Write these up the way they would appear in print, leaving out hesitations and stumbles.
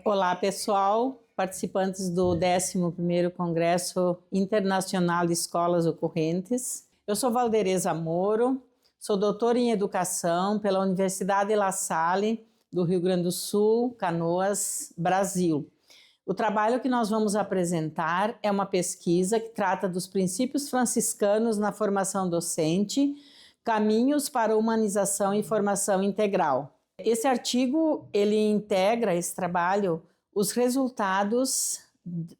Olá, pessoal, participantes do 11º Congresso Internacional de Escolas Ocorrentes. Eu sou Valdereza Moro, sou doutora em Educação pela Universidade La Salle, do Rio Grande do Sul, Canoas, Brasil. O trabalho que nós vamos apresentar é uma pesquisa que trata dos princípios franciscanos na formação docente, caminhos para humanização e formação integral. Esse artigo, ele integra esse trabalho, os resultados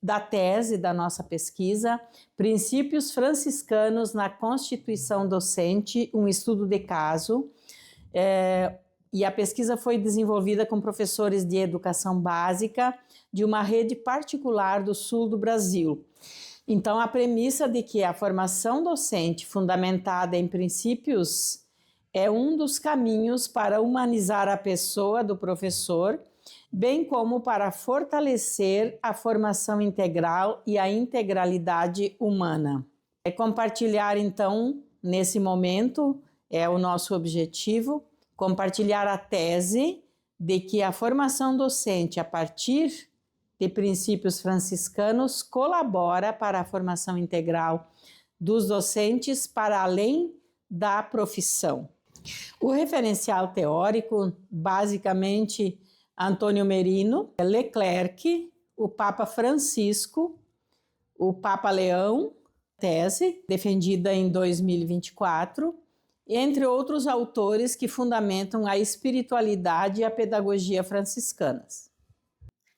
da tese da nossa pesquisa, Princípios Franciscanos na Constituição Docente, um estudo de caso, e a pesquisa foi desenvolvida com professores de educação básica de uma rede particular do sul do Brasil. Então, a premissa de que a formação docente fundamentada em princípios é um dos caminhos para humanizar a pessoa do professor, bem como para fortalecer a formação integral e a integralidade humana. Compartilhar, então, nesse momento, é o nosso objetivo, compartilhar a tese de que a formação docente, a partir de princípios franciscanos, colabora para a formação integral dos docentes para além da profissão. O referencial teórico, basicamente, Antônio Merino, Leclerc, o Papa Francisco, o Papa Leão, tese, defendida em 2024, entre outros autores que fundamentam a espiritualidade e a pedagogia franciscanas.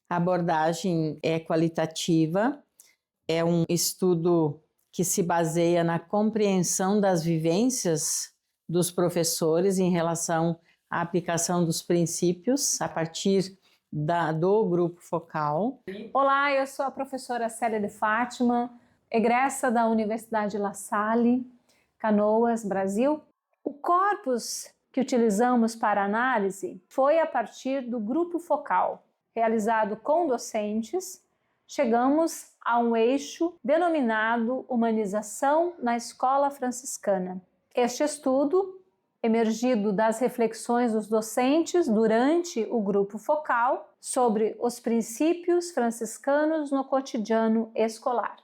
A abordagem é qualitativa, é um estudo que se baseia na compreensão das vivências dos professores em relação à aplicação dos princípios a partir do grupo focal. Olá, eu sou a professora Célia de Fátima, egressa da Universidade La Salle, Canoas, Brasil. O corpus que utilizamos para análise foi a partir do grupo focal, realizado com docentes. Chegamos a um eixo denominado Humanização na Escola Franciscana. Este estudo, emergido das reflexões dos docentes durante o grupo focal sobre os princípios franciscanos no cotidiano escolar.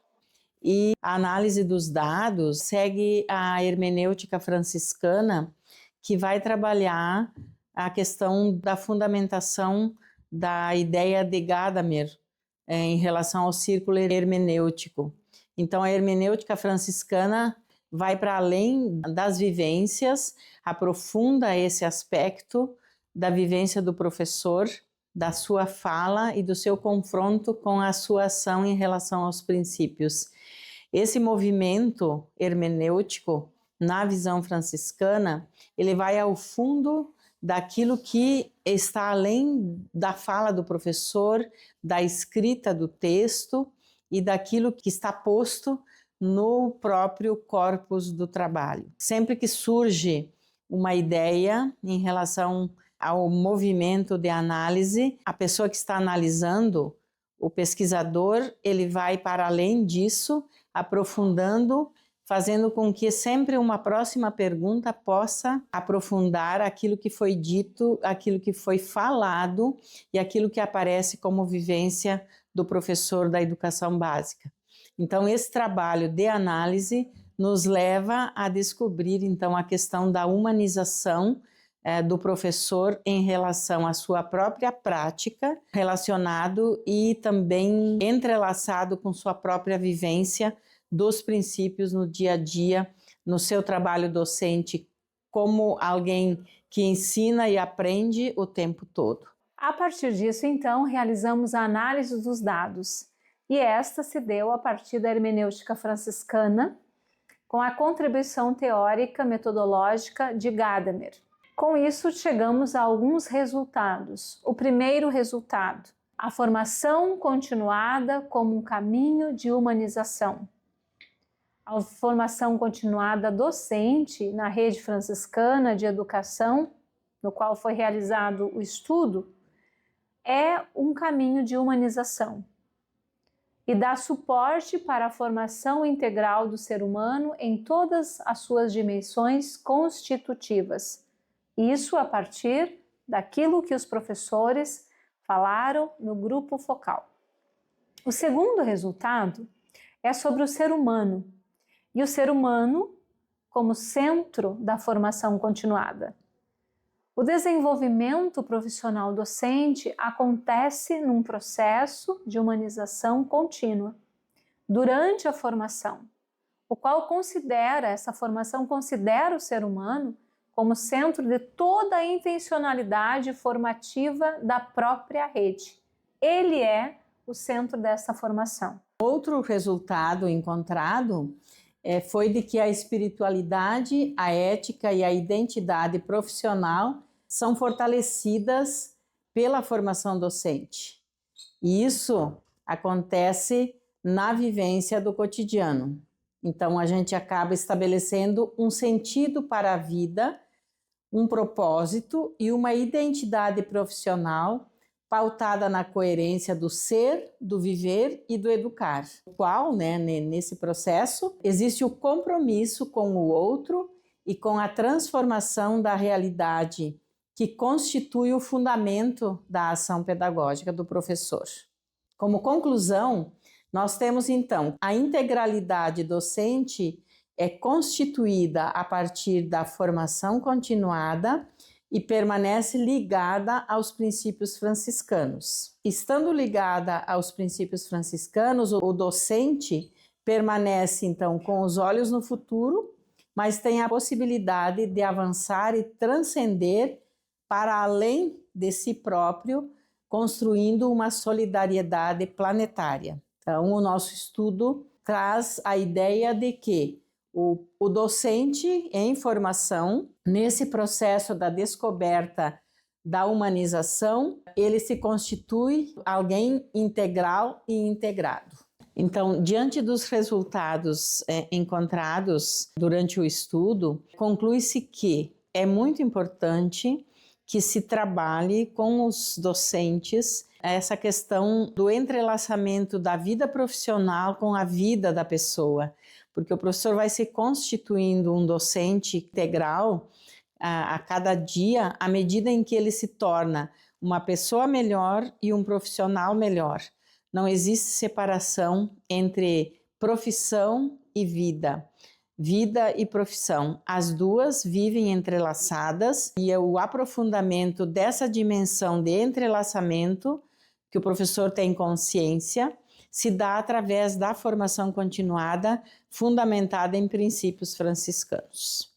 E a análise dos dados segue a hermenêutica franciscana, que vai trabalhar a questão da fundamentação da ideia de Gadamer em relação ao círculo hermenêutico. Então, a hermenêutica franciscana vai para além das vivências, aprofunda esse aspecto da vivência do professor, da sua fala e do seu confronto com a sua ação em relação aos princípios. Esse movimento hermenêutico, na visão franciscana, ele vai ao fundo daquilo que está além da fala do professor, da escrita do texto e daquilo que está posto no próprio corpus do trabalho. Sempre que surge uma ideia em relação ao movimento de análise, a pessoa que está analisando, o pesquisador, ele vai para além disso, aprofundando, fazendo com que sempre uma próxima pergunta possa aprofundar aquilo que foi dito, aquilo que foi falado e aquilo que aparece como vivência do professor da educação básica. Então, esse trabalho de análise nos leva a descobrir, então, a questão da humanização do professor em relação à sua própria prática, relacionado e também entrelaçado com sua própria vivência dos princípios no dia a dia, no seu trabalho docente, como alguém que ensina e aprende o tempo todo. A partir disso, então, realizamos a análise dos dados. E esta se deu a partir da hermenêutica franciscana, com a contribuição teórica metodológica de Gadamer. Com isso, chegamos a alguns resultados. O primeiro resultado, a formação continuada como um caminho de humanização. A formação continuada docente na rede franciscana de educação, no qual foi realizado o estudo, é um caminho de humanização e dá suporte para a formação integral do ser humano em todas as suas dimensões constitutivas. Isso a partir daquilo que os professores falaram no grupo focal. O segundo resultado é sobre o ser humano, e o ser humano como centro da formação continuada. O desenvolvimento profissional docente acontece num processo de humanização contínua, durante a formação, o qual essa formação considera o ser humano como centro de toda a intencionalidade formativa da própria rede. Ele é o centro dessa formação. Outro resultado encontrado foi de que a espiritualidade, a ética e a identidade profissional são fortalecidas pela formação docente. E isso acontece na vivência do cotidiano. Então, a gente acaba estabelecendo um sentido para a vida, um propósito e uma identidade profissional pautada na coerência do ser, do viver e do educar. O qual, nesse processo, existe o compromisso com o outro e com a transformação da realidade que constitui o fundamento da ação pedagógica do professor. Como conclusão, nós temos então a integralidade docente é constituída a partir da formação continuada e permanece ligada aos princípios franciscanos. Estando ligada aos princípios franciscanos, o docente permanece então com os olhos no futuro, mas tem a possibilidade de avançar e transcender para além de si próprio, construindo uma solidariedade planetária. Então, o nosso estudo traz a ideia de que o docente em formação, nesse processo da descoberta da humanização, ele se constitui alguém integral e integrado. Então, diante dos resultados encontrados durante o estudo, conclui-se que é muito importante que se trabalhe com os docentes essa questão do entrelaçamento da vida profissional com a vida da pessoa, porque o professor vai se constituindo um docente integral a cada dia, à medida em que ele se torna uma pessoa melhor e um profissional melhor. Não existe separação entre profissão e vida. Vida e profissão, as duas vivem entrelaçadas e o aprofundamento dessa dimensão de entrelaçamento que o professor tem consciência se dá através da formação continuada fundamentada em princípios franciscanos.